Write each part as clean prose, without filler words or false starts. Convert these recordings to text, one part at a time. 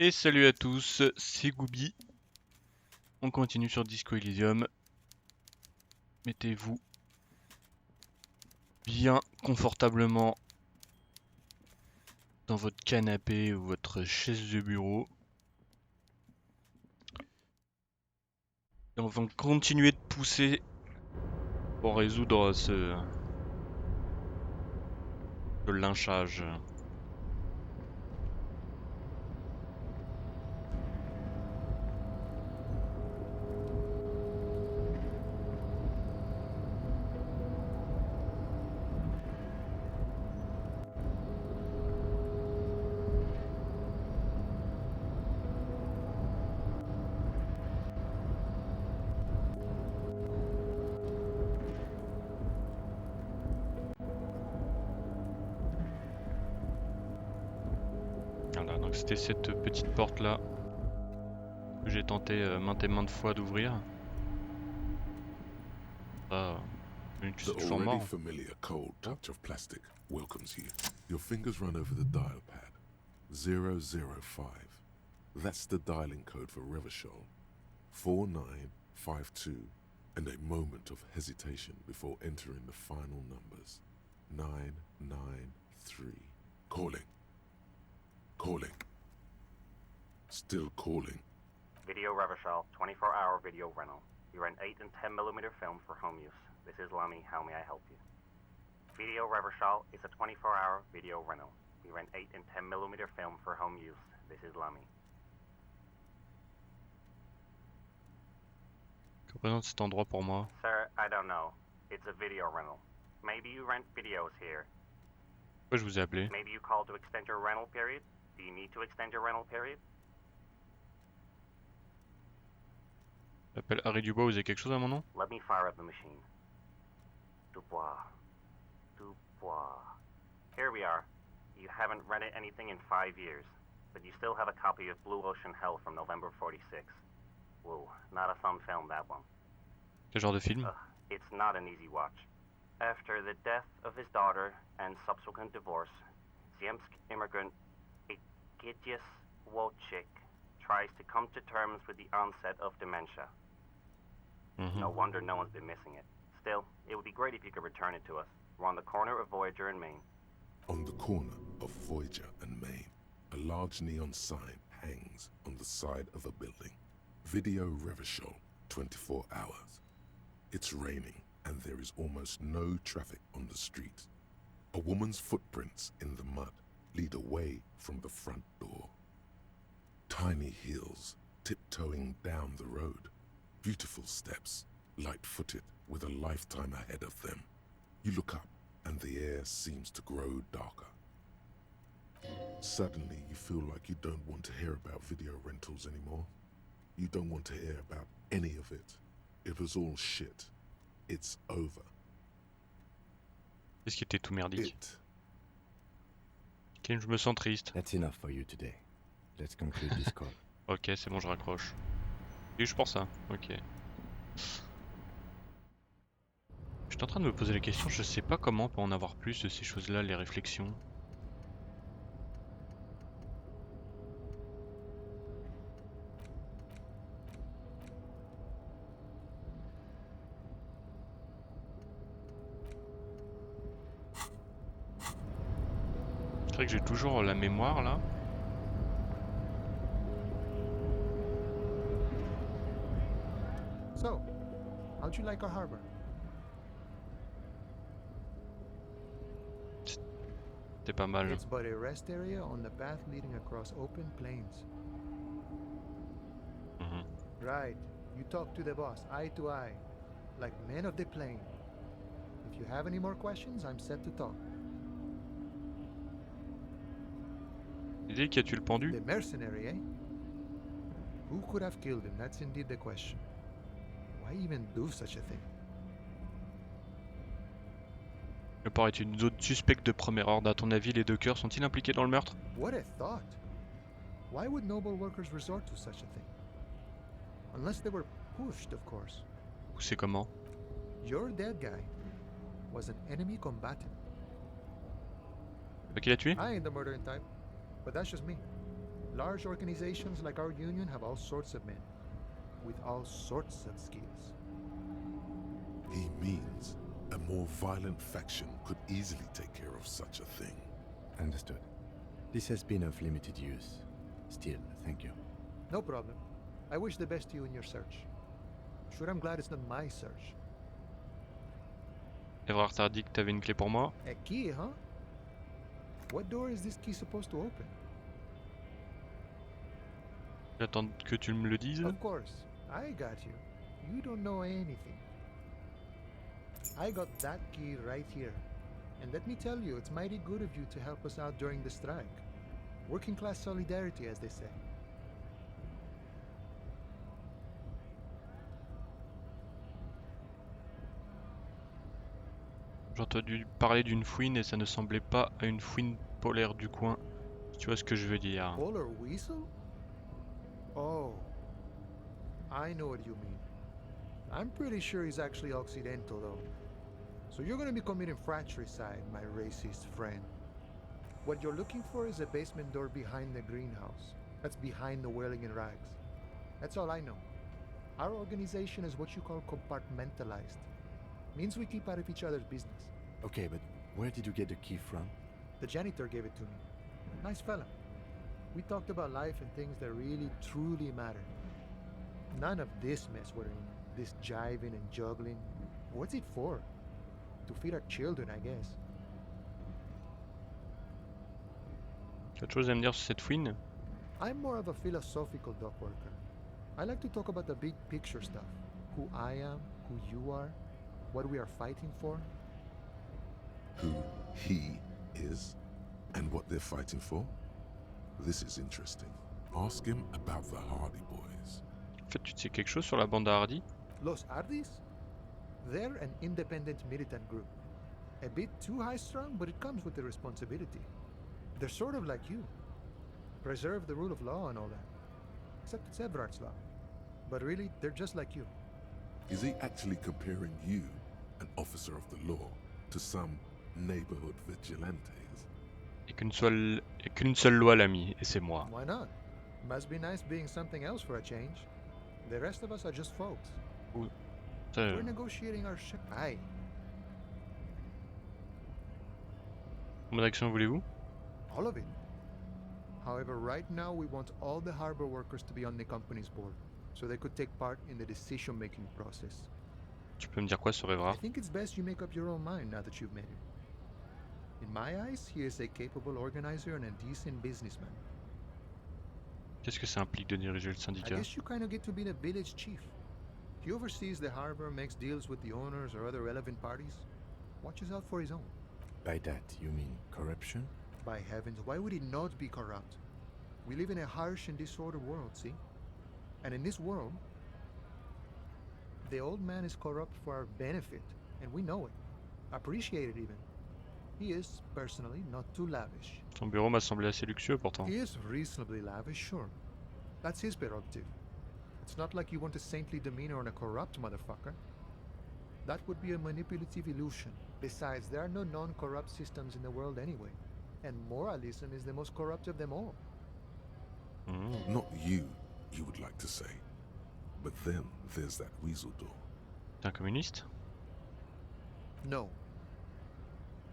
Et salut à tous, c'est Goubi. On continue sur Disco Elysium. Mettez-vous bien confortablement dans votre canapé ou votre chaise de bureau. Et on va continuer de pousser pour résoudre ce lynchage. Voilà, donc c'était cette petite porte là que j'ai tenté maintes et maintes fois d'ouvrir. Tu sais, The toujours already mort. familiar cold touch of plastic welcomes you. Your fingers run over the dial pad. 005. That's the dialing code for Revachol. 4952. And a moment of hesitation before entering the final numbers. 993. Calling. Calling. Still calling. Video Revachol, 24-hour video rental. You rent 8 and 10mm film for home use. This is Lamy, how may I help you? Video Revachol is a 24-hour video rental. We rent 8 and 10mm film for home use. This is Lamy. Que représente cet endroit pour moi? Sir, I don't know. It's a video rental. Maybe you rent videos here. Pourquoi je vous ai appelé? Maybe you call to extend your rental period. Do you need to extend your rental period? J'appelle Harry Dubois, vous avez quelque chose à mon nom? Let me fire up the machine. Dubois. Dubois. Here we are. You haven't rented anything in 5 years, but you still have a copy of Blue Ocean Hell from November 46. Whoa, not a fun film, that one. Quel genre de film? It's not an easy watch. After the death of his daughter and subsequent divorce, Ziemsk immigrant Egidius Wojcik tries to come to terms with the onset of dementia. No wonder no one's been missing it. Still, it would be great if you could return it to us. We're on the corner of Voyager and Maine. On the corner of Voyager and Maine, a large neon sign hangs on the side of a building. Video Revachol, 24 hours. It's raining and there is almost no traffic on the street. A woman's footprints in the mud lead away from the front door. Tiny heels tiptoeing down the road. Beautiful steps, light-footed with a lifetime ahead of them. You look up and the air seems to grow darker. Suddenly you feel like you don't want to hear about video rentals anymore. You don't want to hear about any of it. It was all shit. It's over. Qu'est-ce qui était tout merdique? It. Ok, je me sens triste. That's enough for you today. Let's conclude this call. Ok, c'est bon, je raccroche. Et je pense ça, ok. J'étais en train de me poser la question, je sais pas comment on peut en avoir plus de ces choses-là, les réflexions. C'est vrai que j'ai toujours la mémoire là. So, how'd you like our harbor? C'était pas mal. It's but a rest area on the path leading across open plains. Right. You talk to the boss, eye to eye, like men of the plain. If you have any more questions, I'm set to talk. L'idée qui a tué le pendu? The mercenary, eh? Who could have killed him? That's indeed the question. Why even do such a thing? Le port est une zone suspecte de premier ordre. À ton avis, les dockers sont-ils impliqués dans le meurtre? What a thought! Why would noble workers resort to such a thing? Unless they were pushed, of course. Ou c'est comment? Your dead guy was an enemy combatant. Qui l'a tué? I ain't the murdering type, but that's just me. Large organizations like our union have all sorts of men, with all sorts of skills. He means a more violent faction could easily take care of such a thing. Understood. This has been of limited use. Still, thank you. No problem. I wish the best to you in your search. Sure, I'm glad it's not my search. Evrard t'a dit que t'avais une clé pour moi. A key, huh? What door is this key supposed to open? J'attends que tu me le dises. Of course, I got you. You don't know anything. I got that key right here. And let me tell you, it's mighty good of you to help us out during the strike. Working class solidarity, as they say. J'ai entendu parler d'une fouine et ça ne semblait pas à une fouine polaire du coin. Si tu vois ce que je veux dire. Polar weasel? Oh, I know what you mean. I'm pretty sure he's actually Occidental, though. So you're gonna be committing fratricide, my racist friend. What you're looking for is a basement door behind the greenhouse. That's behind the whirling in rags. That's all I know. Our organization is what you call compartmentalized. Means we keep out of each other's business. Okay, but where did you get the key from? The janitor gave it to me. Nice fella. We talked about life and things that really, truly matter. None of this mess we're in. This jiving and juggling. What's it for? To feed our children, I guess. Tu as autre chose à me dire sur cette fouine? I'm more of a philosophical dock worker. I like to talk about the big picture stuff. Who I am, who you are, what we are fighting for. Who he is and what they're fighting for? This is interesting. Ask him about the Hardy Boys. En fait, tu sais quelque chose sur la bande à Hardy? Los Ardis? They're an independent militant group. A bit too high-strung, but it comes with the responsibility. They're sort of like you. Preserve the rule of law and all that. Except it's Everard's law. But really, they're just like you. Is he actually comparing you, an officer of the law, to some neighborhood vigilantes? Et qu'une seule loi l'ami, et c'est moi. Why not? Must be nice being something else for a change. The rest of us are just folks. We're negotiating our ship. Aye. Combien d'actions voulez-vous? All of it. However, right now we want all the harbor workers to be on the company's board, so they could take part in the decision-making process. Tu peux me dire quoi sur I Evrard? think it's best you make up your own mind now that you've met him. In my eyes, he is a capable organizer and a decent businessman. Qu'est-ce que ça implique de diriger le I syndicat? guess you kind of get to be the village chief. He oversees the harbor, makes deals with the owners or other relevant parties, watches out for his own. By that, you mean corruption? By heavens, why would he not be corrupt? We live in a harsh and disordered world, see? And in this world, the old man is corrupt for our benefit, and we know it. Appreciate it even. He is, personally, not too lavish. Ton bureau m'a semblé assez luxueux pourtant. He is reasonably lavish, sure. That's his prerogative. It's not like you want a saintly demeanor on a corrupt motherfucker. That would be a manipulative illusion. Besides, there are no non-corrupt systems in the world anyway. And moralism is the most corrupt of them all. Not you, you would like to say. But then there's that weasel door. T'es un communiste? No.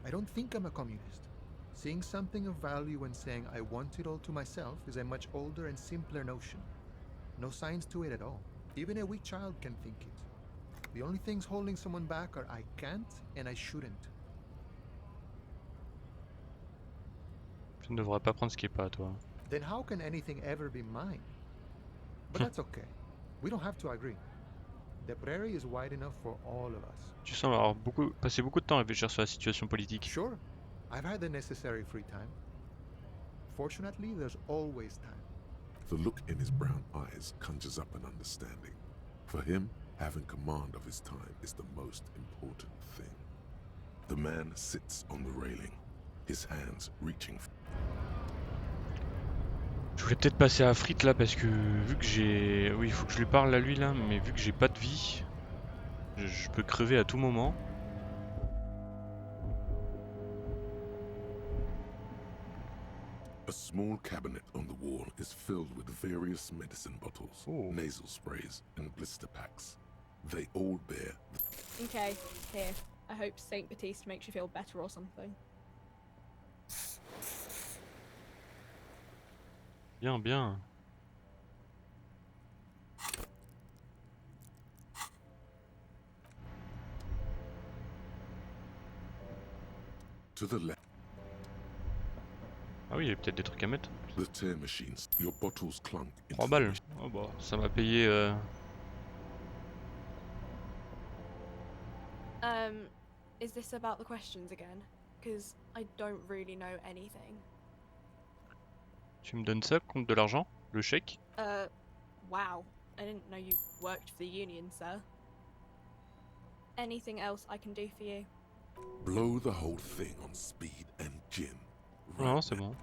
I don't think I'm a communist. Seeing something of value and saying I want it all to myself is a much older and simpler notion. No science to it at all. Even a weak child can think it. The only things holding someone back are I can't and I shouldn't. Tu ne devrais pas prendre ce qui est pas à toi. Then how can anything ever be mine? But that's okay. We don't have to agree. The prairie is wide enough for all of us. Tu sembles avoir passé beaucoup de temps à réfléchir sur la situation politique. Sure, I've had the necessary free time. Fortunately, there's always time. The look in his brown eyes conjures up an understanding. For him, having command of his time is the most important thing. The man sits on the railing, his hands reaching. Je voulais peut-être passer à Frit là parce que vu que j'ai... Oui, il faut que je lui parle à lui là, mais vu que j'ai pas de vie, je peux crever à tout moment. A small cabinet on the wall is filled with various medicine bottles, Oh. nasal sprays, and blister packs. They all bear Okay, here. I hope Saint Baptiste makes you feel better or something. Bien, bien. to the left. Ah oui, il y a peut-être des trucs à mettre. The tear machines. Your bottles clunk into 3 the balles. machine. Oh bah, ça m'a payé... Is this about the questions again? Because I don't really know anything. Tu me donnes ça contre de l'argent? Le chèque? Wow. I didn't know you worked for the union, sir. Anything else I can do for you? Blow the whole thing on speed and gin. Non, c'est bon.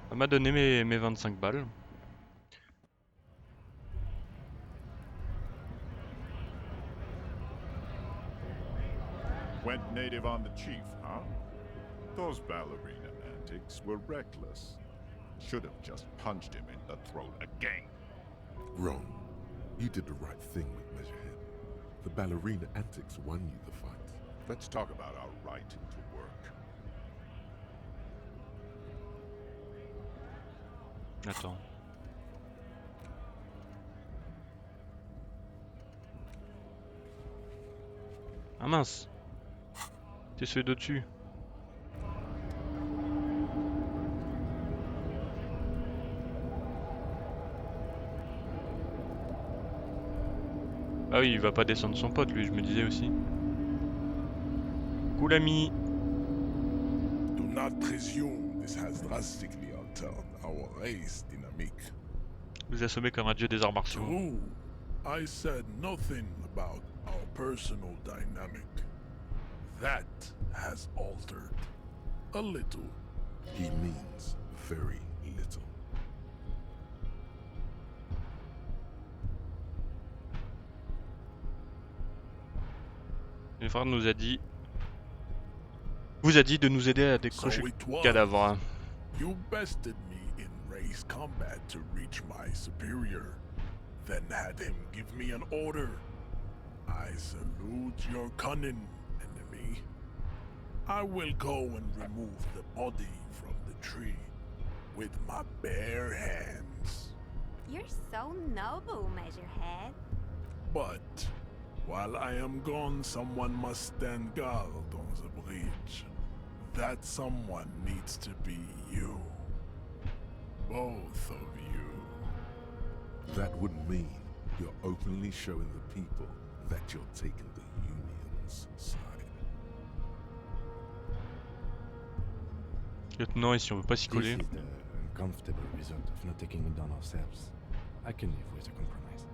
Ça m'a donné mes 25 balles. Went native on the chief, huh? Those ballerina antics were reckless. Should have just punched him in the throat again. Wrong. You did the right thing with Measurehead. The ballerina antics won you the fight. Let's talk about our right to work. Attends. Ah mince! C'est celui d'au-dessus. Ah oui, il va pas descendre son pote lui, je me disais aussi. Cool ami! Do not presume this has drastically altered our race dynamique. Vous assommez comme un dieu des arts martiaux. True. I said nothing about our personal dynamic. That has altered. A little. He means very little. Le frère nous a dit... Vous a dit de nous aider à So décrocher it le was. cadavre. You bested me in race combat to reach my superior, then had him give me an order. I salute your cunning, enemy. I will go and remove the body from the tree with my bare hands. You're so noble, Measurehead. But while I am gone, someone must stand guard on the bridge. That someone needs to be you. Both of you. That would mean you're openly showing the people that you're taking the Union's side. Lieutenant, et si on veut pas s'y This coller? is the uncomfortable result of not taking it down ourselves. I can live with a compromise.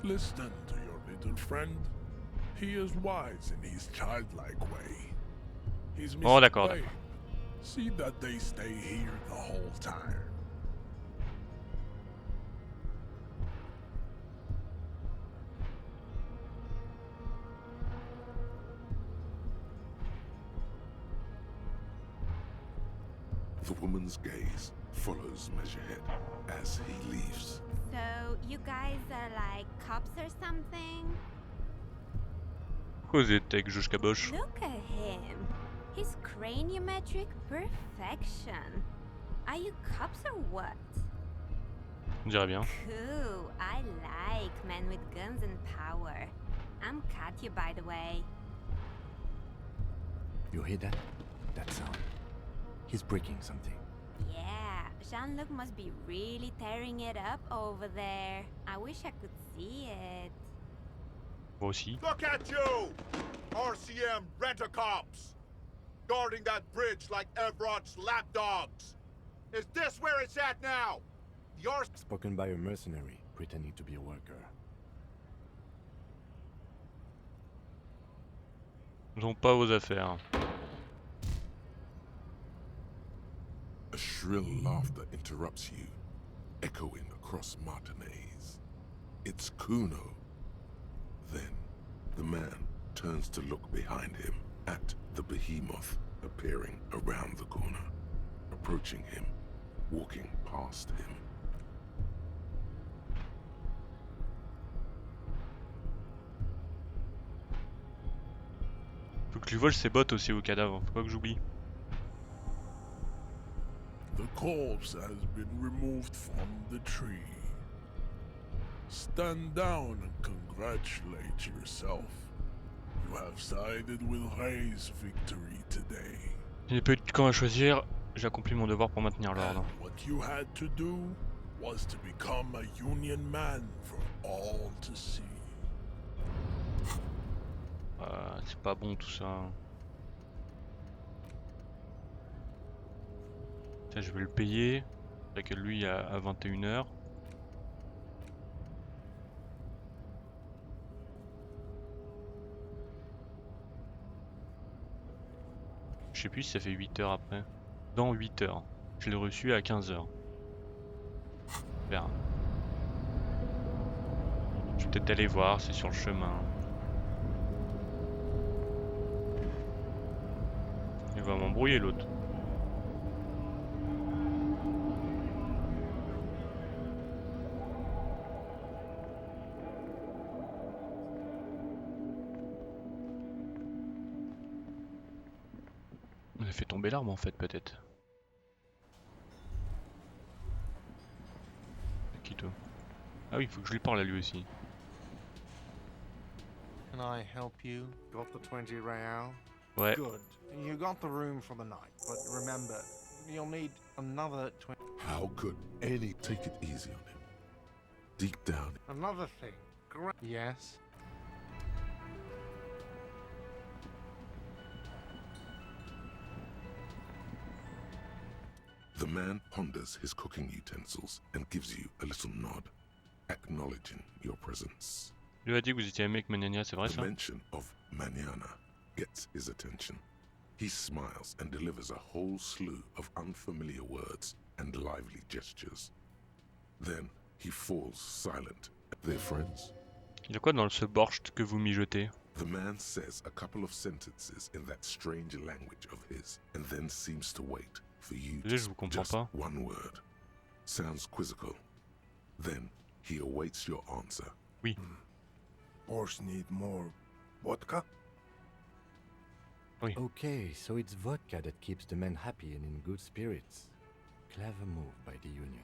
Listen to your little friend. He is wise in his childlike way. He's Oh, d'accord, misplayed. See that they stay here the whole time. The woman's gaze follows Measurehead as he leaves. So, you guys are like cops or something? Pourquoi vous êtes avec Josh Caboche? Look at him. His craniometric perfection. Are you cops or what? On dirait bien. Cool. I like men with guns and power. I'm Katya, by the way. You hear that? That sound. He's breaking something. Yeah, Jean-Luc must be really tearing it up over there. I wish I could see it. Moi aussi. Look at you! RCM rent-a-cops! Guarding that bridge like Everott's lapdogs! Is this where it's at now? The Spoken by a mercenary pretending to be a worker. Ils ont pas vos affaires. A shrill laughter interrupts you, echoing across Martinez. It's Kuno. Then, the man turns to look behind him at the behemoth appearing around the corner. A approaching him, walking past him. Faut que je lui vole ses bottes aussi au cadavre, faut pas que j'oublie. The corpse has been removed from the tree. Stand down and congratulate yourself. You have sided with Ray's victory today. Il n'y a pas eu de camp à choisir, j'ai accompli mon devoir pour maintenir l'ordre. And what you had to do was to become a Union man for all to see. C'est pas bon tout ça. Ça, je vais le payer. C'est que lui à 21 h. Je sais plus si ça fait 8 heures après. Dans 8 heures. Je l'ai reçu à 15 h. On verra. Je vais peut-être aller voir, c'est sur le chemin. Il va m'embrouiller l'autre. On a fait tomber l'arme en fait peut-être. Qui toi? Ah oui, il faut que je lui parle à lui aussi. Can I help you? Got the 20 real? Ouais. Good. You got the room for the night, but remember, you'll need another 20. How could any take it easy on him? Deep down, Another thing. Yes. the man ponders his cooking utensils and gives you a little nod, acknowledging your presence. Il a dit que vous étiez un mec Manania, c'est vrai The ça? mention of Manana gets his attention. He smiles and delivers a whole slew of unfamiliar words and lively gestures. Then he falls silent. They're friends. Il y a quoi dans ce borscht que vous mijotez? The man says a couple of sentences in that strange language of his, and then seems to wait for you to Je vous comprends just pas. one word. Sounds quizzical. Then he awaits your answer. Oui. Horse need more vodka? Oui. Okay, so it's vodka that keeps the men happy and in good spirits. Clever move by the Union.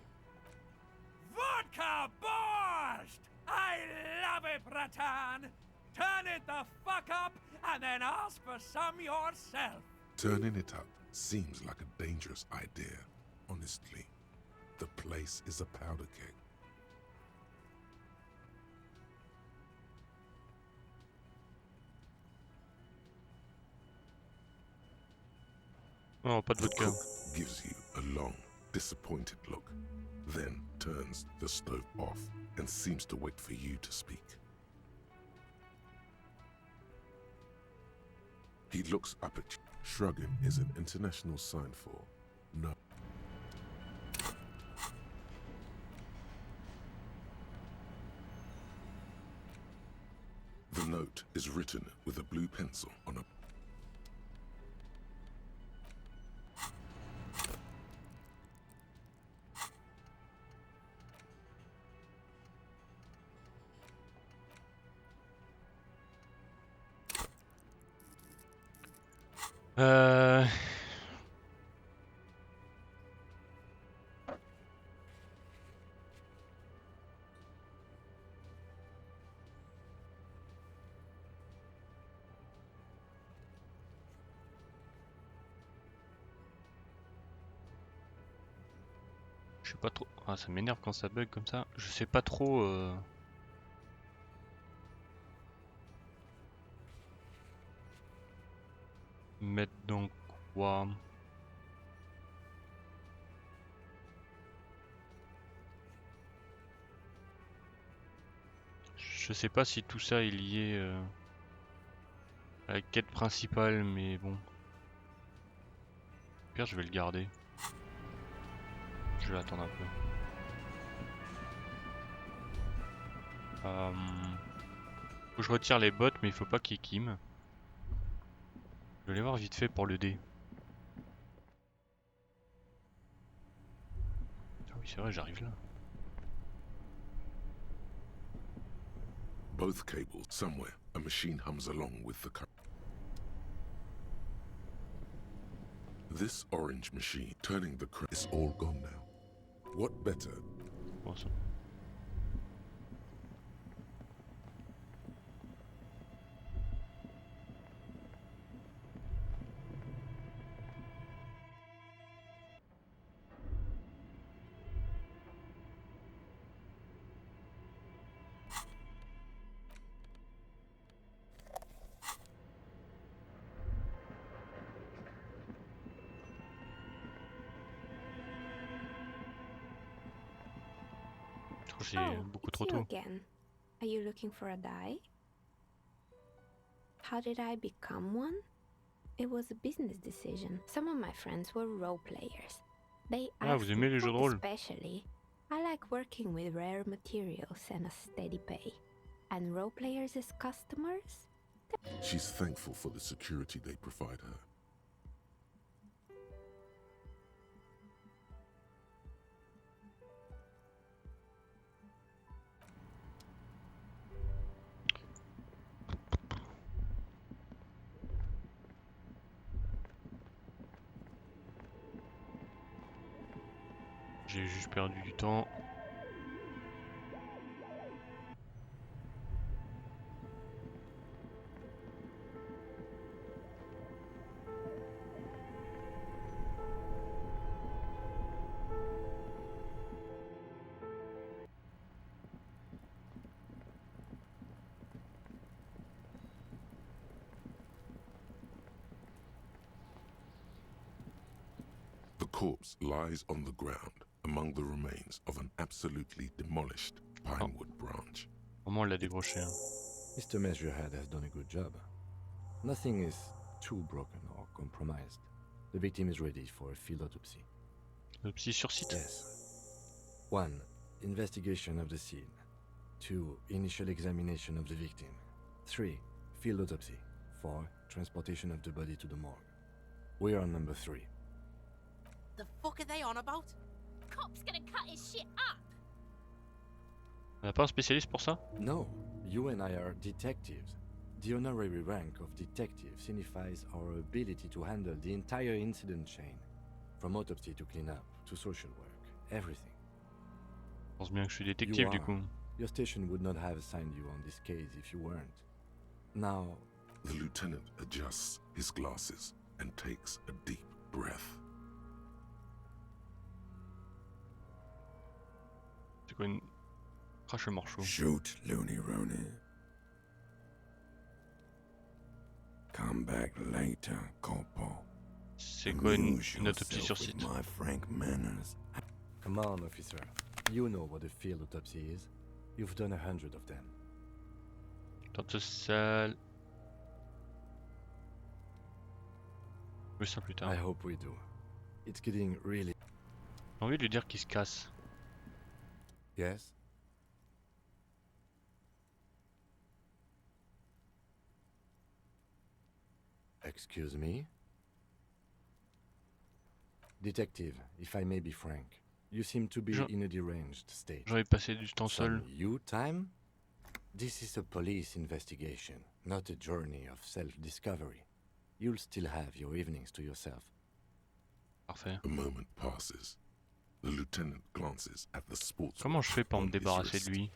Vodka borscht! I love it, Bratan! Turn it the fuck up and then ask for some yourself! Turning it up seems like a dangerous idea, honestly. The place is a powder keg. Non, pas de The vodka. cook gives you a long, disappointed look, then turns the stove off and seems to wait for you to speak. He looks up at you. Shrugging is an international sign for no. The note is written with a blue pencil on a Euh... Je sais pas trop. Ah, ça m'énerve quand ça bug comme ça. Je sais pas trop. Mettre dans quoi? Je sais pas si tout ça est lié à la quête principale, mais bon. Au pire, je vais le garder. Je vais attendre un peu. Faut que je retire les bottes, mais il faut pas qu'ils kim. Je vais aller voir vite fait pour le dé. Oui, c'est vrai, j'arrive là. Both cables somewhere. A machine hums along with the current. This orange machine turning the is all gone now. What better? Awesome. C'est beaucoup it's trop you tôt. again. Are you looking for a die? How did I become one? It was a business decision. Some of my friends were role players. They Ah, vous asked aimez me les jeux de rôle? especially. I like working with rare materials and a steady pay. And role players as customers? She's thankful for the security they provide her. J'ai juste perdu du temps. The corpse lies on the ground among the remains of an absolutely demolished pinewood branch. Comment on l'a décroché, hein? Mr. Measurehead has done a good job. Nothing is too broken or compromised. The victim is ready for a field autopsy. Autopsie sur site? Yes. 1. Investigation of the scene. 2. Initial examination of the victim. 3. Field autopsy. 4. Transportation of the body to the morgue. We are on number 3. The fuck are they on about? Cop's gonna cut his shit up. On n'a pas un spécialiste pour ça? No, you and I are detectives. The honorary rank of detective signifies our ability to handle the entire incident chain. From autopsy to cleanup, to social work, everything. Je pense bien que je suis détective du coup. Your station would not have assigned you on this case if you weren't. Now... The lieutenant adjusts his glasses and takes a deep breath. C'est quoi une... Crache le morceau. Shoot, Looney Rooney. Come back later, Corporal. C'est quoi une autopsie sur site? My frank manners. Come on, officer. You know what a field autopsy is. You've done 100 of them. Dans cette salle... Oui, ça plus tard. I hope we do. It's getting really... J'ai envie de lui dire qu'il se casse. Yes? Excuse me? Detective, if I may be frank, you seem to be in a deranged state. J'ai envie de passer du temps seul. Some you time? This is a police investigation, not a journey of self-discovery. You'll still have your evenings to yourself. Parfait. A moment passes. The lieutenant glances at the sports. Comment je fais pour me débarrasser de lui?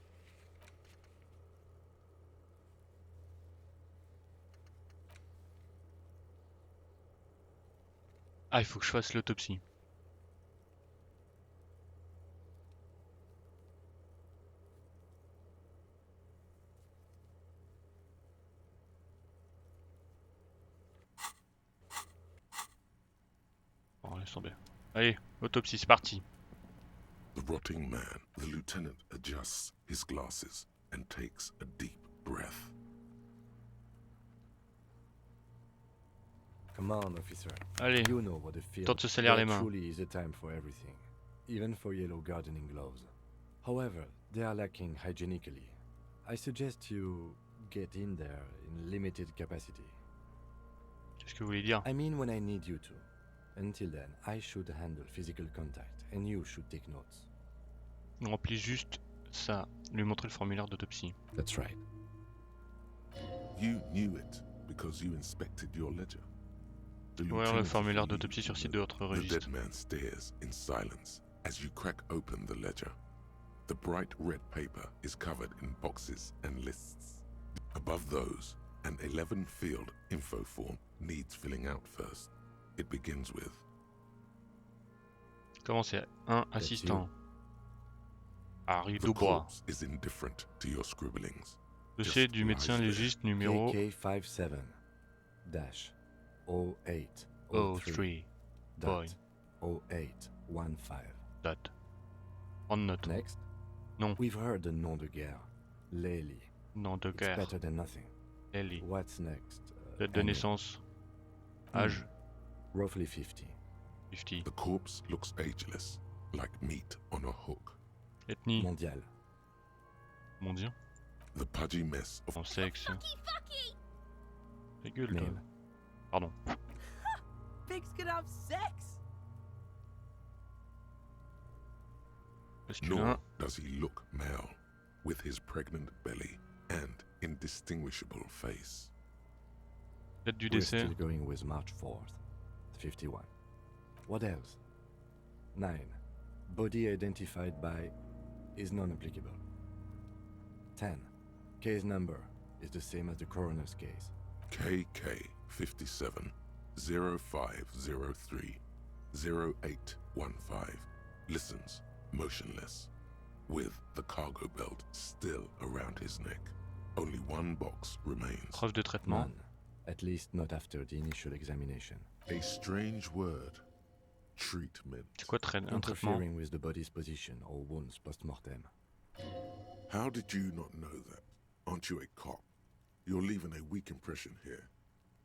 Ah, il faut que je fasse l'autopsie. Bon, laisse tomber. Allez, autopsie, c'est parti. The rotting man, the lieutenant adjusts his glasses and takes a deep breath. Come on, officer. Allez, you know what a field. temps de se salir les mains. Truly is a time for everything, even for yellow gardening gloves. However, they are lacking hygienically. I suggest you get in there in limited capacity. Qu'est-ce que vous voulez dire? I mean when I need you to. Until then, I should handle physical contact, and you should take notes. On remplit juste ça, lui montrer le formulaire d'autopsie. That's right. You knew it because you inspected your ledger. The Ouvrir le lieutenant formulaire of the d'autopsie sur lead site de votre The dead registre. man stares in silence as you crack open the ledger. The bright red paper is covered in boxes and lists. Above those, an 11-field info form needs filling out first. It begins with Comment c'est 1 assistant. Harry The Dubois. corpse is indifferent to your scribblings. Dossier Just du médecin lies légiste numéro KK57-0803.0815. Date. En note. Next. Non. We've heard the nom de guerre. Lely. Nom de It's guerre. better than nothing. Ellie. What's next? Date de Annie. naissance. Âge. Roughly 50. 50. The corpse looks ageless, like meat on a hook. Ethnie. Mondial. Mondien. The pudgy mess of En sexe. Ta gueule, toi. Name. Pardon. Pigs can have sex. Masculin. Nor does he look male, with his pregnant belly and indistinguishable face. Date du We're décès. still going with March 4th. 51. What else? 9. Body identified by is non-applicable. 10. Case number is the same as the coroner's case. KK 57 0503 0815 listens motionless, with the cargo belt still around his neck. Only one box remains. Preuve de traitement. None. At least not after the initial examination. A strange word. Treatment. C'est quoi un traitement? Interfering with the body's position or wounds post-mortem. How did you not know that? Aren't you a cop? You're leaving a weak impression here.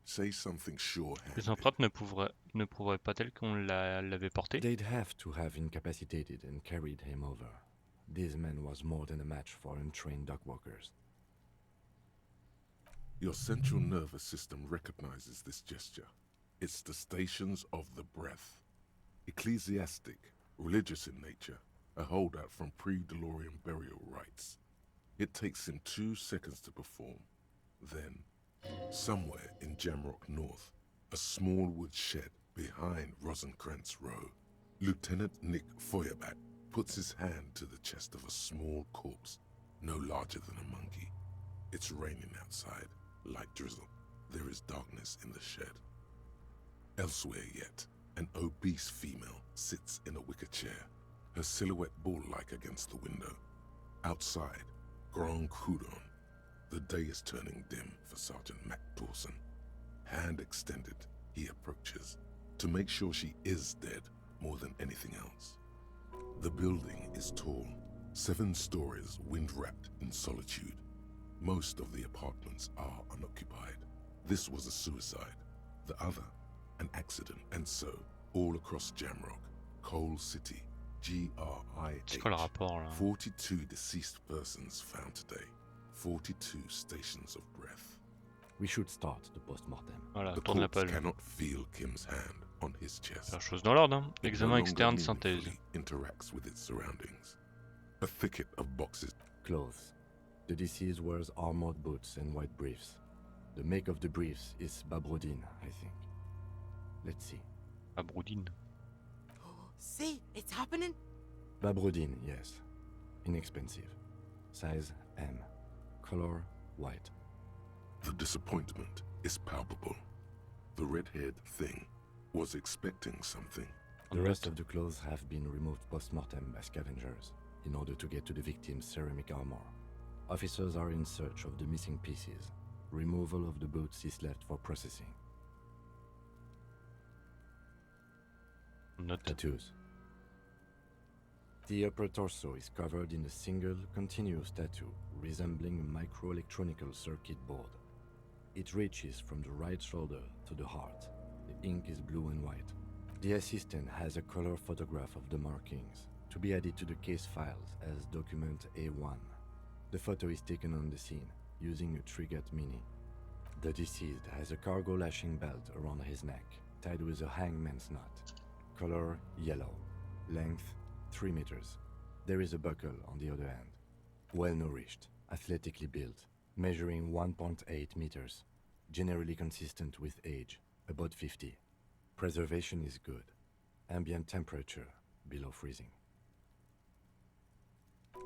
Say something sure-handed. Les empreintes ne prouveraient pas-elles qu'on l'avait porté? They'd have to have incapacitated and carried him over. This man was more than a match for untrained dogwalkers. Your central nervous system recognizes this gesture. It's the stations of the breath. Ecclesiastic, religious in nature, a holdout from pre-DeLorean burial rites. It takes him 2 seconds to perform. Then, somewhere in Jamrock North, a small wood shed behind Rosencrantz Row, Lieutenant Nick Feuerbat puts his hand to the chest of a small corpse, no larger than a monkey. It's raining outside, light drizzle. There is darkness in the shed. Elsewhere yet, an obese female sits in a wicker chair, her silhouette bull-like against the window. Outside, Grand Coudon. The day is turning dim for Sergeant Mac Dawson. Hand extended, he approaches, to make sure she is dead more than anything else. The building is tall, 7 stories wind-wrapped in solitude. Most of the apartments are unoccupied. This was a suicide. The other, an accident. And so, all across Jamrock, Coal City, C'est quoi le rapport là? 42 deceased persons found today. 42 stations of breath. We should start the post-mortem. Voilà, The tourne la corpse page. cannot feel Kim's hand on his chest. La chose dans l'ordre, hein. It Examen no externe, longer synthèse. meaningfully interacts with its surroundings. A thicket of boxes. Clothes. The deceased wears armored boots and white briefs. The make of the briefs is Babrodine, I think. Let's see. Abroudine. See, it's happening. Babrodine, yes. Inexpensive. Size M. Color white. The disappointment is palpable. The red-haired thing was expecting something. The rest of the clothes have been removed post-mortem by scavengers in order to get to the victim's ceramic armor. Officers are in search of the missing pieces. Removal of the boots is left for processing. Note. Tattoos. The upper torso is covered in a single, continuous tattoo resembling a microelectronical circuit board. It reaches from the right shoulder to the heart. The ink is blue and white. The assistant has a color photograph of the markings to be added to the case files as document A1. The photo is taken on the scene using a Trigat Mini. The deceased has a cargo lashing belt around his neck, tied with a hangman's knot. Color yellow. Length 3 meters. There is a buckle on the other end. Well nourished, athletically built, measuring 1.8 meters. Generally consistent with age, about 50. Preservation is good. Ambient temperature, below freezing.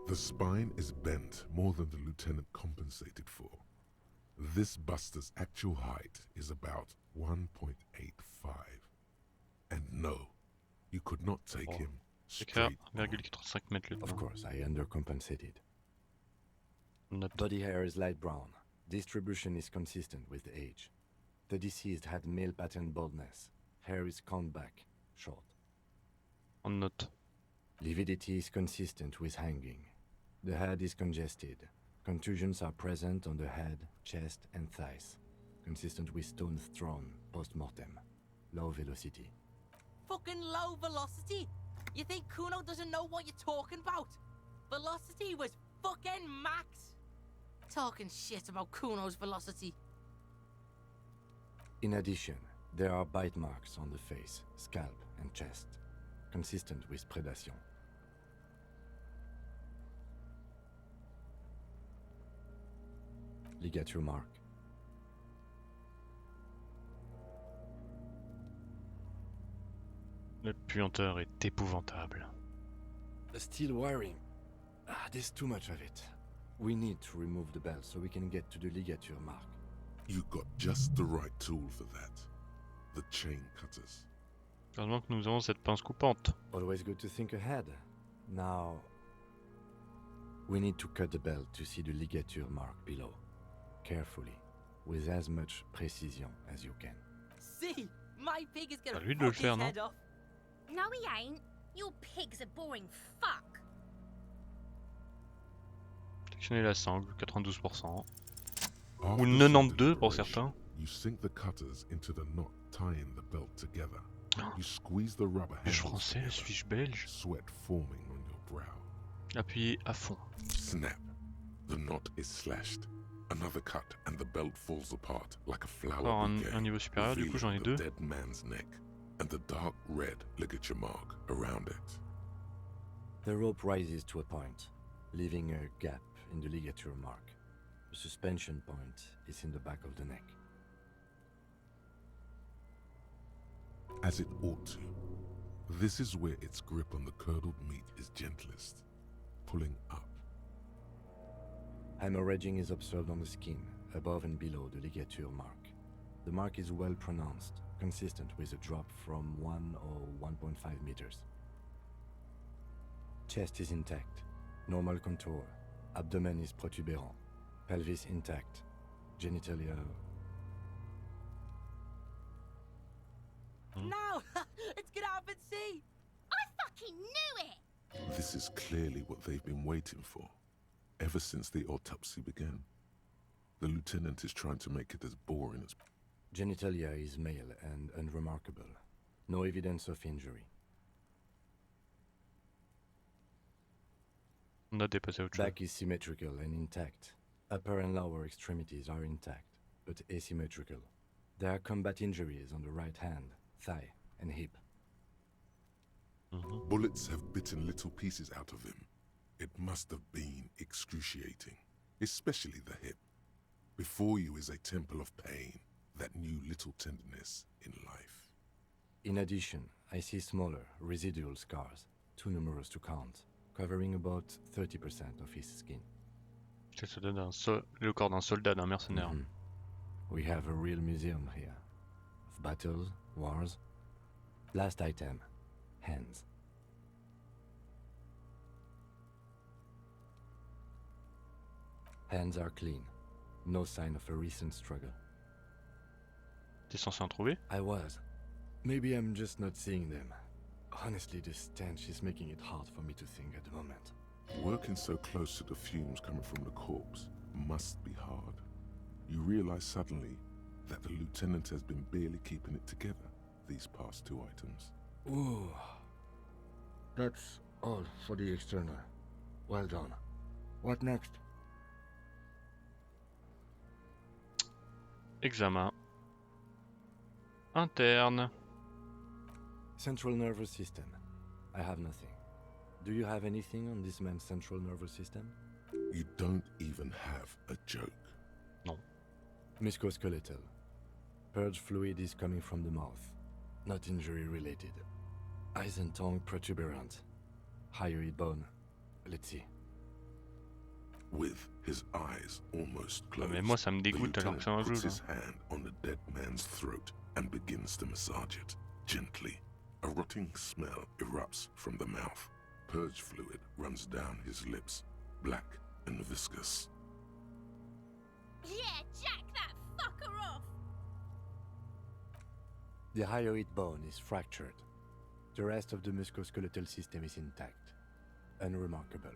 The spine is bent more than the lieutenant compensated for. This buster's actual height is about 1.85. And no, you could not take him straight on. 1,45 mètres le Of course, I undercompensated. Note. Body hair is light brown. Distribution is consistent with age. The deceased had male pattern baldness. Hair is combed back, short. On note. Lividity is consistent with hanging. The head is congested. Contusions are present on the head, chest, and thighs. Consistent with stones thrown post-mortem. Low velocity. Fucking low velocity? You think Kuno doesn't know what you're talking about? Velocity was fucking max. Talking shit about Kuno's velocity. In addition, there are bite marks on the face, scalp, and chest. Consistent with predation. Ligature mark. Le puanteur est épouvantable. The steel wiring. There's too much of it. We need to remove the belt so we can get to the ligature mark. You got just the right tool for that. The chain cutters. Heureusement que nous avons cette pince coupante. Always good to think ahead. Now, we need to cut the belt to see the ligature mark below. Carefully, with as much precision as you can. See, my pig is gonna À lui de le fuck faire, his non? head off. No, he ain't. Your pig's a boring fuck. Sectionner la sangle, 92%. After Ou some 92 pour deliberation, certains. You sink the cutters into the knot tying the belt together. You squeeze the rubber Suis-je handles français? together, Suis-je belge? sweat forming on your brow. Appuyez à fond. Snap. The knot is slashed. Another cut and the belt falls apart like a flower Encore bouquet, un niveau supérieur, du coup j'en ai revealing the deux. dead man's neck and the dark red ligature mark around it. The rope rises to a point, leaving a gap in the ligature mark. The suspension point is in the back of the neck. As it ought to. This is where its grip on the curdled meat is gentlest, pulling up. Hemorrhaging is observed on the skin, above and below the ligature mark. The mark is well pronounced, consistent with a drop from 1 or 1.5 meters. Chest is intact, normal contour. Abdomen is protuberant, pelvis intact, genitalia. No! It's gonna happen, see! I fucking knew it! This is clearly what they've been waiting for, ever since the autopsy began. The lieutenant is trying to make it as boring as... Genitalia is male and unremarkable. No evidence of injury. On a dépassé autre chose. Back is symmetrical and intact. Upper and lower extremities are intact, but asymmetrical. There are combat injuries on the right hand, thigh, and hip. Bullets have bitten little pieces out of him. It must have been excruciating, especially the hip. Before you is a temple of pain that knew little tenderness in life. In addition, I see smaller, residual scars, too numerous to count, covering about 30% of his skin. Le corps d'un soldat, d'un mercenaire. We have a real museum here. Of battles, wars. Last item, hands. Hands are clean. No sign of a recent struggle. T'es censé en trouver? I was. Maybe I'm just not seeing them. Honestly, this stench is making it hard for me to think at the moment. Working so close to the fumes coming from the corpse must be hard. You realize suddenly that the lieutenant has been barely keeping it together these past two items. Ooh. That's all for the external. Well done. What next? Examen. Interne. Central nervous system. I have nothing. Do you have anything on this man's central nervous system? You don't even have a joke. Non. Musculoskeletal. Purge fluid is coming from the mouth. Not injury related. Eyes and tongue protuberant. Hyoid bone. Let's see. With his eyes almost closed, mais moi ça me dégoûte alors que c'est un jeu. puts his hand on the dead man's throat and begins to massage it gently. A rotting smell erupts from the mouth. Purge fluid runs down his lips, black and viscous. Yeah, jack that fucker off! The hyoid bone is fractured. The rest of the musculoskeletal system is intact. Unremarkable.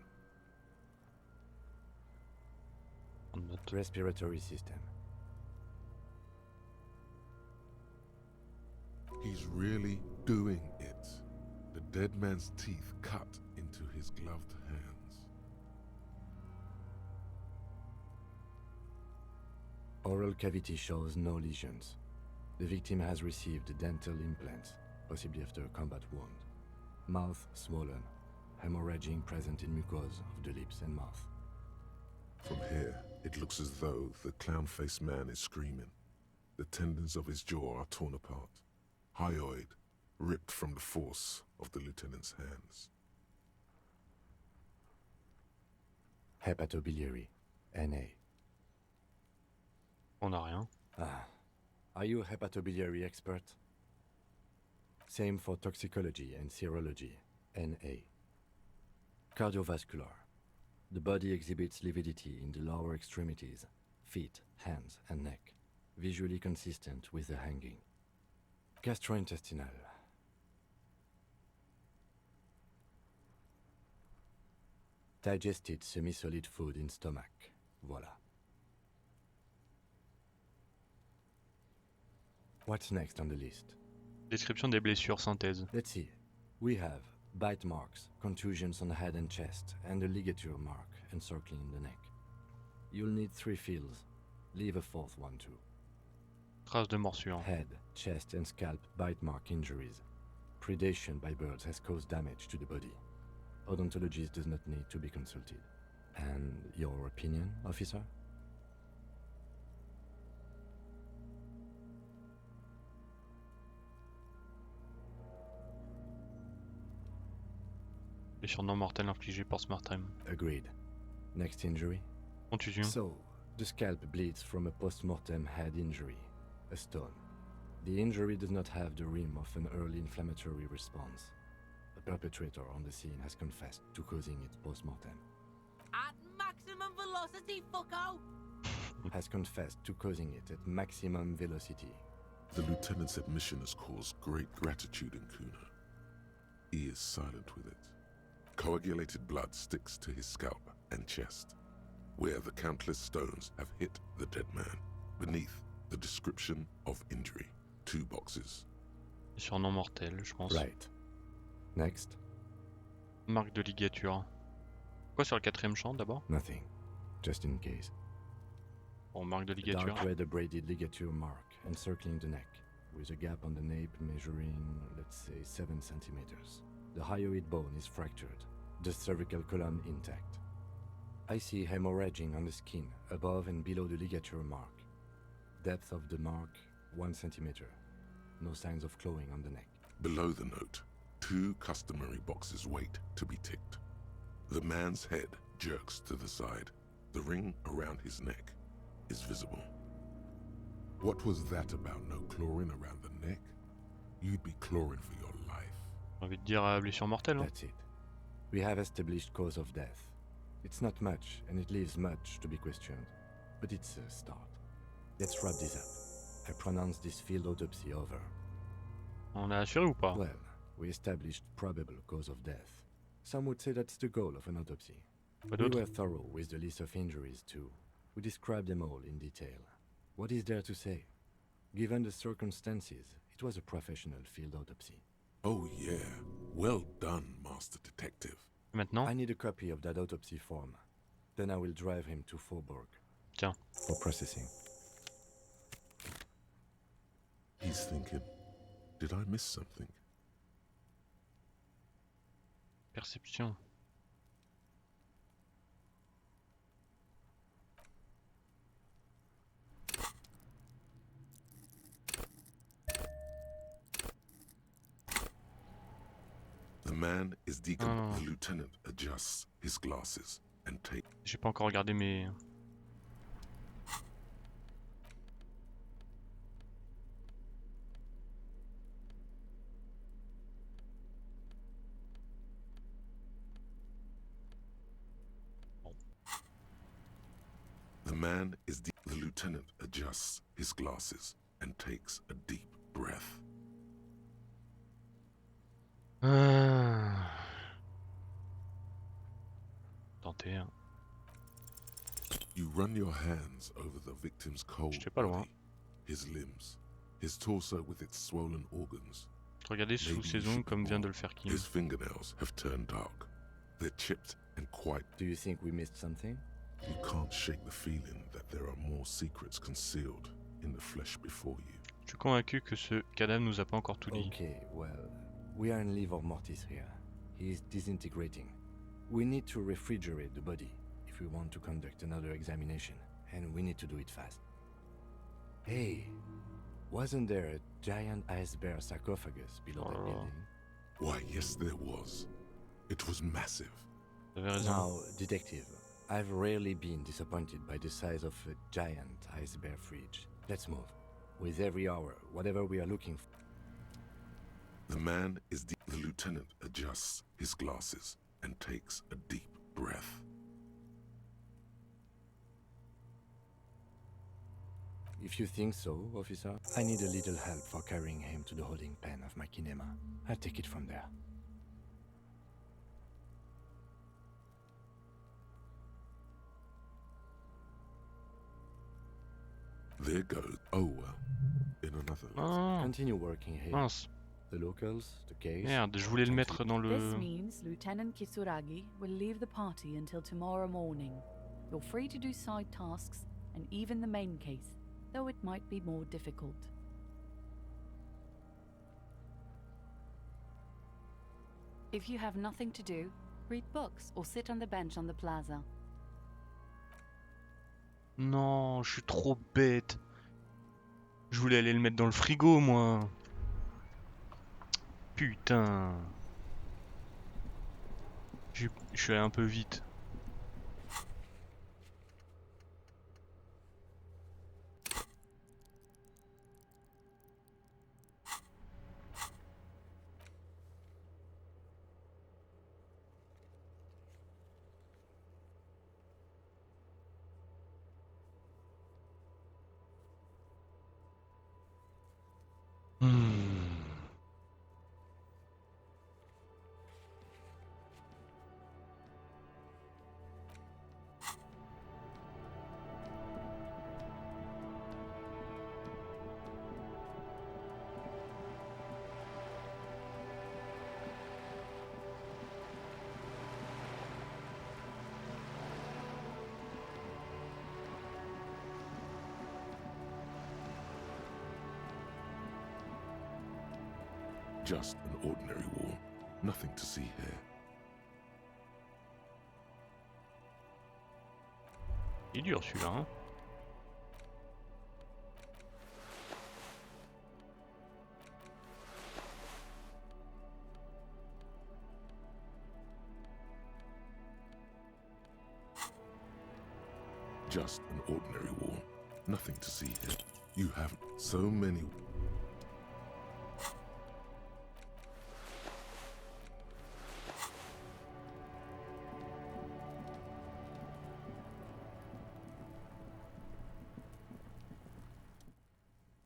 Respiratory system. He's really doing it. The dead man's teeth cut into his gloved hands. Oral cavity shows no lesions. The victim has received dental implants, possibly after a combat wound. Mouth swollen, hemorrhaging present in mucosa of the lips and mouth. From here, it looks as though the clown-faced man is screaming. The tendons of his jaw are torn apart. Hyoid ripped from the force of the lieutenant's hands. Hepatobiliary, NA. On n'a rien. Ah. Are you a hepatobiliary expert? Same for toxicology and serology, NA. Cardiovascular. The body exhibits lividity in the lower extremities, feet, hands, and neck, visually consistent with the hanging. Gastrointestinal. Digested semi-solid food in stomach. Voila. What's next on the list? Description des blessures, synthèse. Let's see. We have bite marks, contusions on the head and chest, and a ligature mark encircling the neck. You'll need 3 fields. Leave a 4th one too. Traces de morsure. Head, chest, and scalp bite mark injuries. Predation by birds has caused damage to the body. Odontologist does not need to be consulted. And your opinion, officer? Blessure non mortelle infligée post-mortem. Agreed. Next injury? Contusion. So, the scalp bleeds from a post-mortem head injury, a stone. The injury does not have the rim of an early inflammatory response. The perpetrator on the scene has confessed to causing it post-mortem. At maximum velocity, fucko! Has confessed to causing it at maximum velocity. The lieutenant's admission has caused great gratitude in Kuna. He is silent with it. Coagulated blood sticks to his scalp and chest, where the countless stones have hit the dead man. Beneath, the description of injury. 2 boxes. Blessure non mortelle, je pense. Right. Next. Marque de ligature. Quoi sur le 4e champ d'abord? Nothing. Just in case. Bon, marque de A ligature. dark red abraded ligature mark encircling the neck, with a gap on the nape measuring, let's say, 7 centimeters. The hyoid bone is fractured, the cervical column intact. I see hemorrhaging on the skin, above and below the ligature mark. Depth of the mark, 1 centimeter. No signs of clawing on the neck. Below the note, 2 customary boxes wait to be ticked. The man's head jerks to the side. The ring around his neck is visible. What was that about no clawing around the neck? You'd be clawing for your life. J'ai envie de dire blessure mortelle. Hein. That's it. We have established cause of death. It's not much, and it leaves much to be questioned. But it's a start. Let's wrap this up. I pronounce this field autopsy over. On a assuré ou pas? Well, we established probable cause of death. Some would say that's the goal of an autopsy. We were thorough with the list of injuries too. We described them all in detail. What is there to say? Given the circumstances, it was a professional field autopsy. Oh yeah, well done, Master Detective. Maintenant? I need a copy of that autopsy form. Then I will drive him to Faubourg. Tiens. For processing. He's thinking, did I miss something? Perception. The man is deacon. The lieutenant adjusts his glasses and takes. J'ai pas encore regardé mes. The man is the lieutenant adjusts his glasses and takes a deep breath. Tenter. Hein. You run your hands over the victim's cold body, his limbs, his torso with its swollen organs. Regardez sous ses ongles comme vient de le faire Kim. His fingernails have turned dark. They're chipped and quite. Do you think we missed something? You can't shake the feeling that there are more secrets concealed in the flesh before you. Je suis convaincu que ce cadavre nous a pas encore tout dit. Okay, well, we are in livor mortis here. He is disintegrating. We need to refrigerate the body if we want to conduct another examination, and we need to do it fast. Hey, wasn't there a giant ice bear sarcophagus below that building? Why, yes, there was. It was massive. Now, detective, I've rarely been disappointed by the size of a giant ice bear fridge. Let's move. With every hour, whatever we are looking for. The man is the lieutenant adjusts his glasses and takes a deep breath. If you think so, officer, I need a little help for carrying him to the holding pen of my kinema. I'll take it from there. There goes. Oh well. In another. Continue working here. Mince. The locals, the case. Merde, je voulais le mettre dans le. This means Lieutenant Kisuragi will leave the party until tomorrow morning. You're free to do side tasks and even the main case, though it might be more difficult. If you have nothing to do, read books or sit on the bench on the plaza. Non, je suis trop bête. Je voulais aller le mettre dans le frigo, moi. Putain. Je suis allé un peu vite. Just an ordinary wall. Nothing to see here. Il est dur celui-là, hein. Just an ordinary wall. Nothing to see here. You have so many.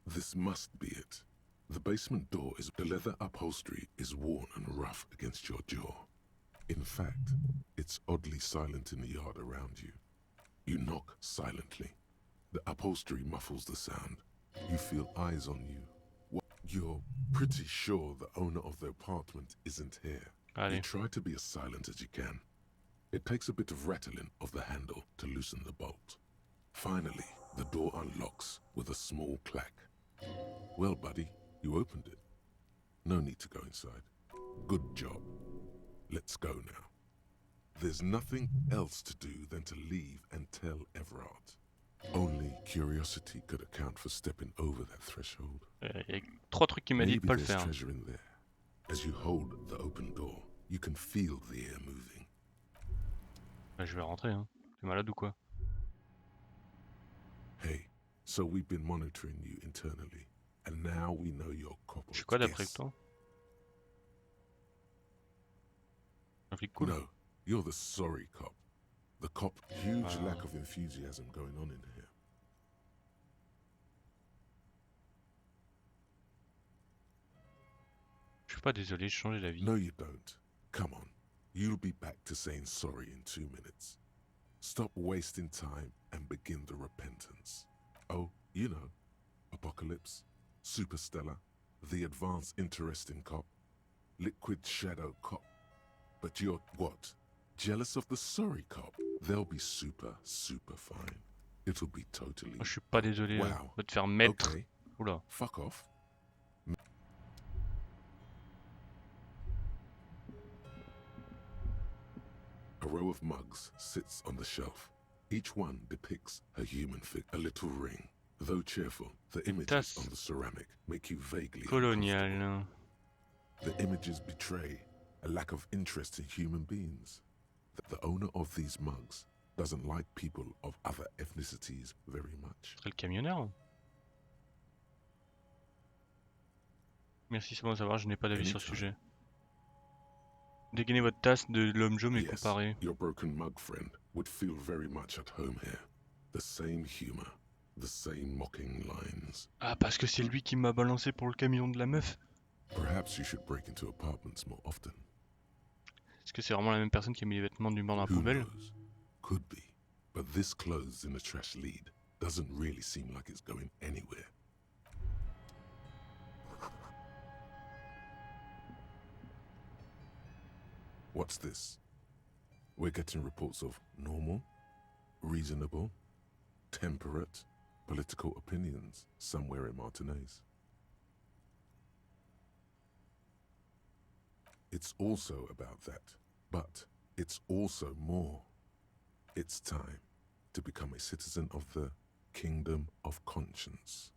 This must be it. The basement door is. The leather upholstery is worn and rough against your jaw. In fact, it's oddly silent in the yard around you. You knock silently. The upholstery muffles the sound. You feel eyes on you. You're pretty sure the owner of the apartment isn't here. Allez. You try to be as silent as you can. It takes a bit of rattling of the handle to loosen the bolt. Finally, the door unlocks with a small clack. Well, buddy, you opened it. No need to go inside. Good job. Let's go now. There's nothing else to do than to leave and tell Everard. Only curiosity could account for stepping over that threshold. Y a 3 trucs qui m'a dit de Maybe pas le there's faire. treasure in there. As you hold the open door, you can feel the air moving. Bah, je vais rentrer, hein. T'es malade ou quoi? Hey, so we've been monitoring you internally, and now we know your cop. Je suis quoi d'après toi? Un flic cool? No, you're the sorry cop. The cop, huge lack of enthusiasm going on in here. Je suis pas désolé, je change d'avis. No, you don't. Come on. You'll be back to saying sorry in 2 minutes. Stop wasting time and begin the repentance. Oh, you know, Apocalypse, Superstellar, the advanced interesting cop, Liquid Shadow cop. But you're what? Jealous of the sorry cop? They'll be super fine. It'll be totally... Je suis pas désolé, wow. Va te faire mettre. Okay. Oula. Fuck off. A row of mugs sits on the shelf. Each one depicts a human figure, a little ring. Though cheerful, the images on the ceramic make you vaguely colonial. The images betray a lack of interest in human beings. The owner of these mugs doesn't like people of other ethnicities very much. C'est le camionneur. Merci, c'est bon à savoir, je n'ai pas d'avis sur le sujet. Dégainez votre tasse de l'homme jaune et comparez. Your broken mug friend would feel very much at home here. The same humor, the same mocking lines. Ah, parce que c'est lui qui m'a balancé pour le camion de la meuf. Perhaps you should break into apartments more often. Est-ce que c'est vraiment la même personne qui a mis les vêtements du bord dans la poubelle? Knows? Could be, but this clothes in the trash lead doesn't really seem like it's going anywhere. What's this? We're getting reports of normal, reasonable, temperate, political opinions somewhere in Martinez. It's also about that, but it's also more. It's time to become a citizen of the Kingdom of Conscience.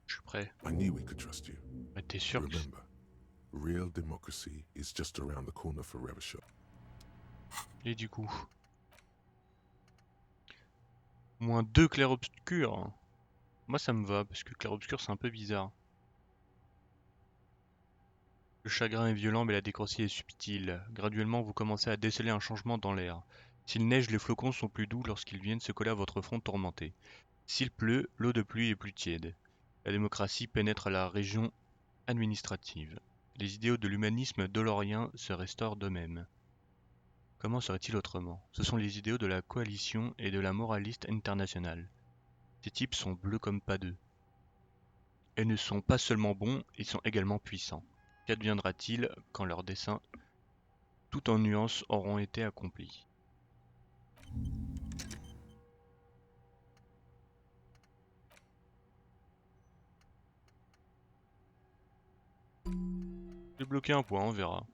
Je suis prêt. I knew we could trust you. Mais t'es sûr que... Remember, real democracy is just around the corner for Revachol. Et du coup... Moins 2 clair-obscur. Moi ça me va, parce que clair-obscur c'est un peu bizarre. Le chagrin est violent mais la décroissance est subtile. Graduellement vous commencez à déceler un changement dans l'air. S'il neige, les flocons sont plus doux lorsqu'ils viennent se coller à votre front tourmenté. S'il pleut, l'eau de pluie est plus tiède. La démocratie pénètre la région administrative. Les idéaux de l'humanisme dolorien se restaurent d'eux-mêmes. Comment serait-il autrement? Ce sont les idéaux de la coalition et de la moraliste internationale. Ces types sont bleus comme pas deux. Ils ne sont pas seulement bons, ils sont également puissants. Qu'adviendra-t-il quand leurs desseins, tout en nuances, auront été accomplis? J'ai bloqué un point, on verra.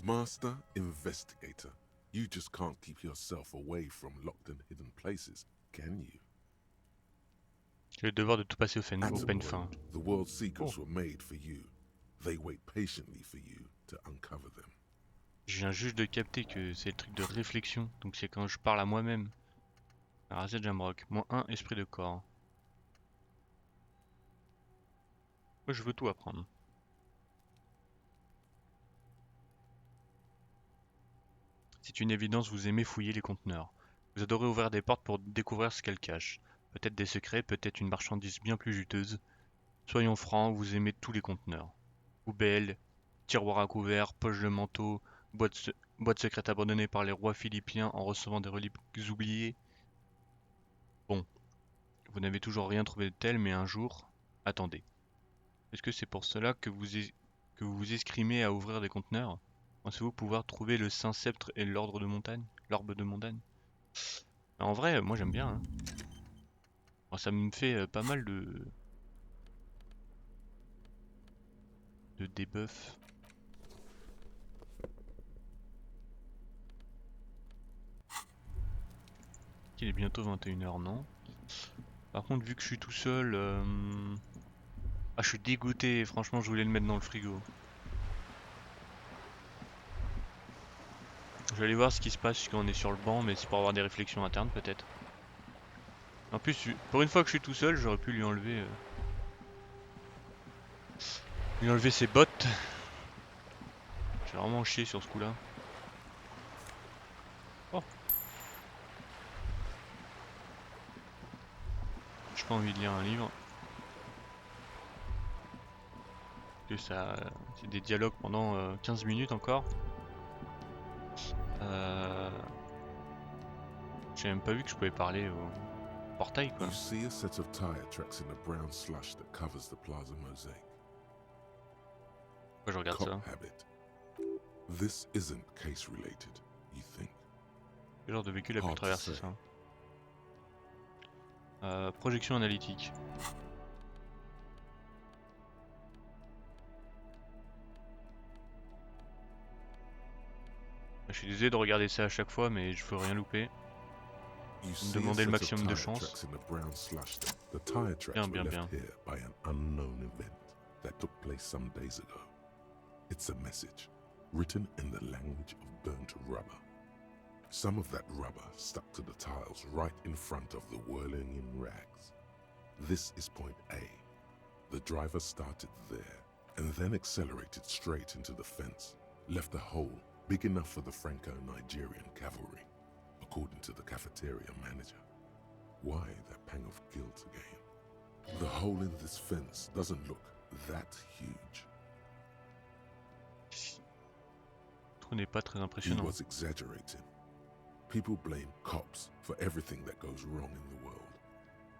Master Investigator, you just can't keep yourself away from locked and hidden places, can you? J'ai le devoir de tout passer au peine fin. The world's secrets were made for you. They wait patiently for you to uncover them. Je viens juste de capter que c'est le truc de réflexion, donc c'est quand je parle à moi-même. Razet Jamrock, -1 esprit de corps. Moi je veux tout apprendre. C'est une évidence, vous aimez fouiller les conteneurs. Vous adorez ouvrir des portes pour découvrir ce qu'elles cachent. Peut-être des secrets, peut-être une marchandise bien plus juteuse. Soyons francs, vous aimez tous les conteneurs. Poubelles, tiroirs à couverts, poches de manteau, boîtes secrètes abandonnées par les rois philippiens en recevant des reliques oubliées. Bon, vous n'avez toujours rien trouvé de tel, mais un jour... Attendez. Est-ce que c'est pour cela que vous vous escrimez à ouvrir des conteneurs? Pensez-vous pouvoir trouver le saint sceptre et l'ordre de montagne? L'orbe de montagne? En vrai, moi j'aime bien. Hein. Alors, ça me fait pas mal de debuff. Il est bientôt 21h, non? Par contre, vu que je suis tout seul... Ah, je suis dégoûté. Franchement, je voulais le mettre dans le frigo. Je vais aller voir ce qui se passe quand on est sur le banc, mais c'est pour avoir des réflexions internes peut-être. En plus, pour une fois que je suis tout seul, j'aurais pu lui enlever ses bottes. J'ai vraiment chié sur ce coup-là. Oh. J'ai pas envie de lire un livre. Que ça, c'est des dialogues pendant 15 minutes encore. J'ai même pas vu que je pouvais parler au portail quoi. You see a set of tire tracks in the brown slush that covers the plaza mosaic. Pourquoi je regarde ça? Habit. This isn't case related, you think? Quel genre de véhicule a pu traverser ça? Projection analytique. Je suis désolé de regarder ça à chaque fois, mais je veux rien louper. Me demander le maximum de chance. Bien, bien, bien. It's a message written in the language of burnt rubber. Some of that rubber stuck to the tiles right in front of the whirling in rags. This is point A. The driver started there and then accelerated straight into the fence, left a hole big enough for the Franco-Nigerian cavalry, according to the cafeteria manager. Why that pang of guilt again? The hole in this fence doesn't look that huge. N'est pas très impressionnant. He was exaggerating. People blame cops for everything that goes wrong in the world.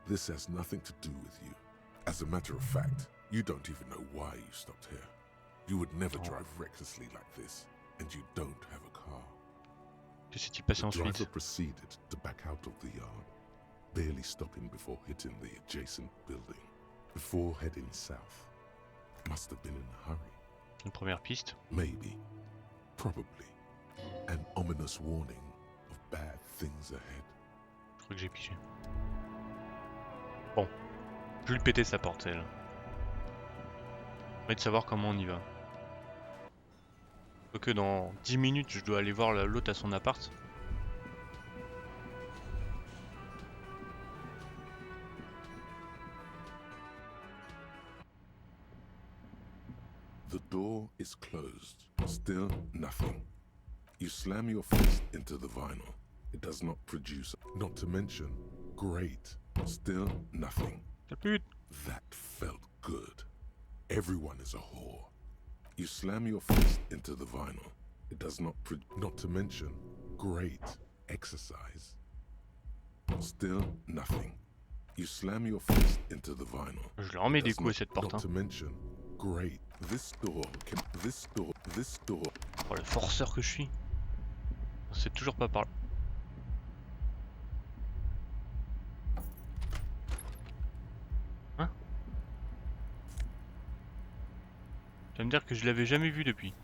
This has nothing to do with you. As a matter of fact, you don't even know why you stopped here. You would never drive recklessly like this, and you don't have a car. Que s'est-il passé The ensuite? driver proceeded to back out of the yard, barely stopping before hitting the adjacent building, before heading south. Must have been in a hurry. Une première piste. Maybe. Probably. An ominous warning of bad things ahead. Je crois que j'ai pigé. Bon. Je vais lui péter sa porte, elle. J'ai envie de savoir comment on y va. Faut que dans 10 minutes, je dois aller voir l'autre à son appart. The door is closed. Still nothing. You slam your fist into the vinyl. It does not produce. Not to mention, great. Still nothing. That felt good. Everyone is a whore. You slam your fist into the vinyl. It does not not to mention, great exercise. Still nothing. You slam your fist into the vinyl. Je leur en mets des coups à cette porte. Not to mention, great. This door. Oh le forceur que je suis. C'est toujours pas par là. Hein? Tu vas me dire que je l'avais jamais vu depuis.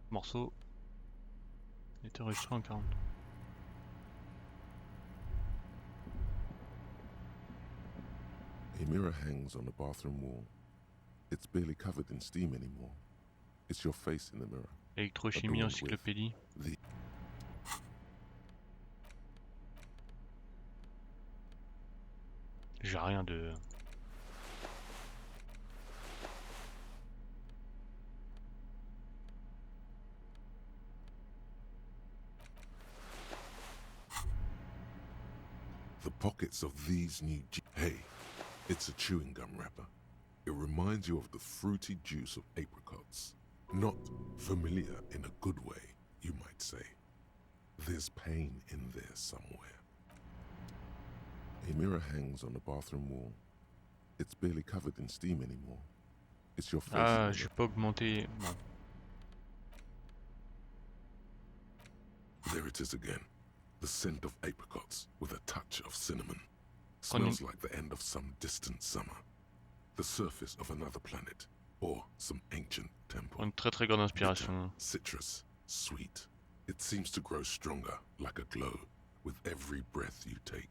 Morceau était enregistré en 40. A mirror hangs on the bathroom wall. It's barely covered in steam anymore. It's your face in the mirror. Électrochimie, encyclopédie. J'ai rien de... The pockets of these new... Hey, it's a chewing gum wrapper. It reminds you of the fruity juice of apricots. Not familiar in a good way, you might say. There's pain in there somewhere. A mirror hangs on the bathroom wall. It's barely covered in steam anymore. It's your face. Ah, j'ai pas augmenté... Non. There it is again. The scent of apricots with a touch of cinnamon. Smells like the end of some distant summer. The surface of another planet. Or some ancient temple. Une très grande inspiration. Bitter, citrus, sweet. It seems to grow stronger, like a glow, with every breath you take.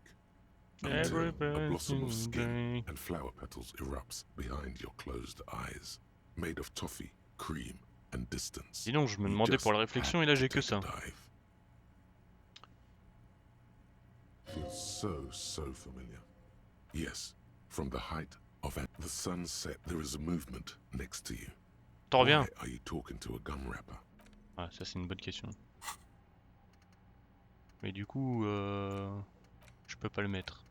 Until a blossom of skin and flower petals erupts behind your closed eyes. Made of toffee, cream, and distance. Dis donc, je me demandais pour la réflexion et là j'ai que ça. Feels so familiar. Yes, from the height of the sunset, there is a movement next to you. T'en reviens? Why are you talking to a gum wrapper? Ah, ça c'est une bonne question. Mais du coup, je peux pas le mettre.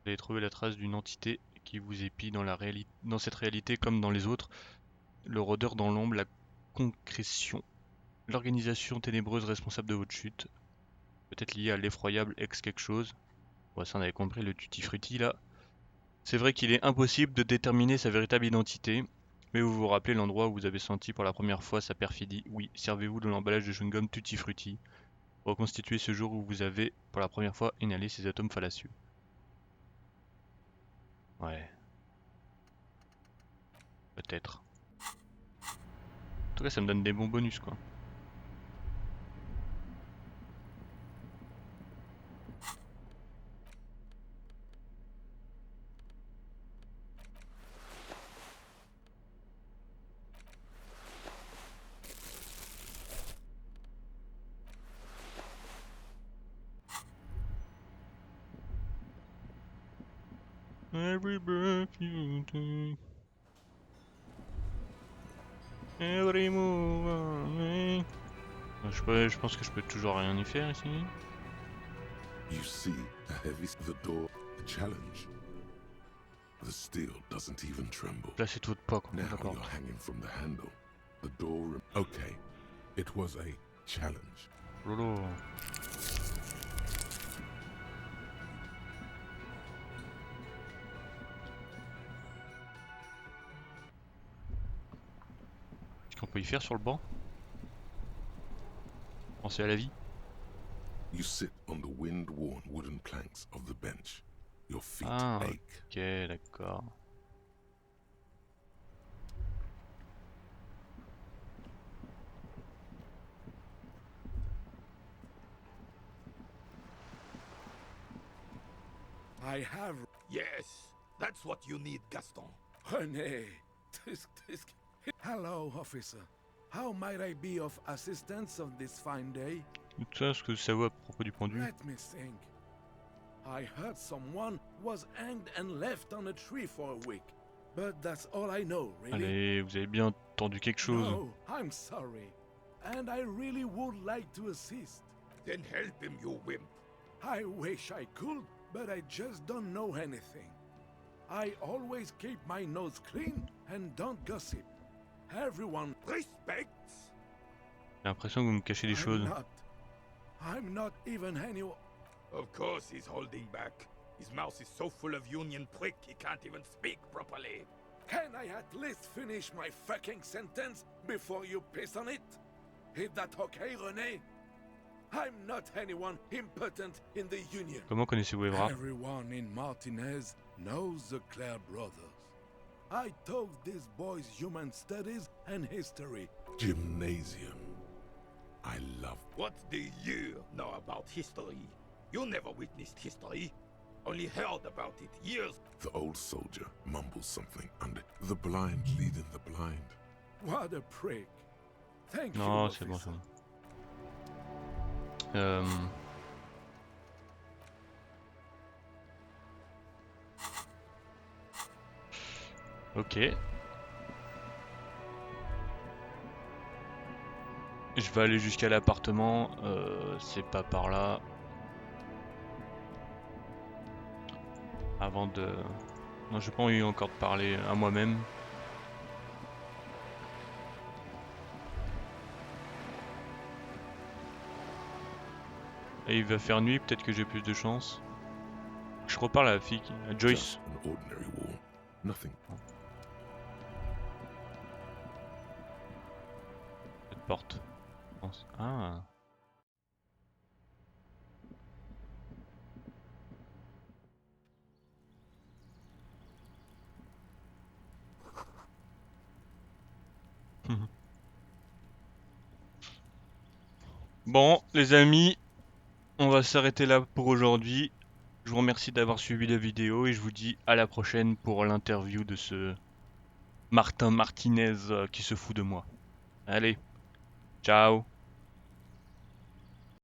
Vous allez trouver la trace d'une entité qui vous épie dans cette réalité comme dans les autres. Le rôdeur dans l'ombre, la concrétion. L'organisation ténébreuse responsable de votre chute. Peut-être liée à l'effroyable ex quelque chose. Ouais, ça on avait compris, le tutti frutti là. C'est vrai qu'il est impossible de déterminer sa véritable identité. Mais vous vous rappelez l'endroit où vous avez senti pour la première fois sa perfidie. Oui, servez-vous de l'emballage de chewing-gum tutti frutti. Reconstituez ce jour où vous avez pour la première fois inhalé ces atomes fallacieux. Ouais. Peut-être. En tout cas ça me donne des bons bonus quoi. Every breath you take, every move I make. Je pense que je peux toujours rien y faire ici. You see a heavy the door, a challenge. The steel doesn't even tremble. Là c'est tout pas quoi. Now you're hanging from the handle. The door. Okay, it was a challenge. Lolo. Qu'est-ce qu'on peut y faire sur le banc? Penser à la vie. You sit on the wind-worn wooden planks of the bench. Your feet ache. Ok, d'accord. I have... Yes, that's what you need, Gaston. René, Hello, officer. How might I be of assistance on this fine day? Tout ça, ce que ça vaut à propos du pendu. Let me think. I heard someone was hanged and left on a tree for a week. But that's all I know, really. Allez, vous avez bien entendu quelque chose. No, I'm sorry. And I really would like to assist. Then help him, you wimp. I wish I could, but I just don't know anything. I always keep my nose clean and don't gossip. Everyone respects. J'ai l'impression que vous me cachez des choses. I'm not even anyone. Of course he's holding back. His mouth is so full of union prick he can't even speak properly. Can I at least finish my fucking sentence before you piss on it? Is that okay, René? I'm not anyone impotent in the Union. Comment connaissez-vous Evra? Everyone in Martinez knows the Clare brothers. I taught these boys human studies and history. Gymnasium. I love... What do you know about history? You never witnessed history. Only heard about it years. The old soldier mumbles something under... The blind leading the blind. What a prick. Thank non, you, c'est bon ça. Ok. Je vais aller jusqu'à l'appartement. C'est pas par là. Avant de... Non, j'ai pas envie encore de parler à moi-même. Et il va faire nuit, peut-être que j'ai plus de chance. Je reparle à la fille, à Joyce. An ordinary wall. Nothing. Cette porte. Ah. Bon, les amis, on va s'arrêter là pour aujourd'hui. Je vous remercie d'avoir suivi la vidéo et je vous dis à la prochaine pour l'interview de ce Martin Martinez qui se fout de moi. Allez, ciao.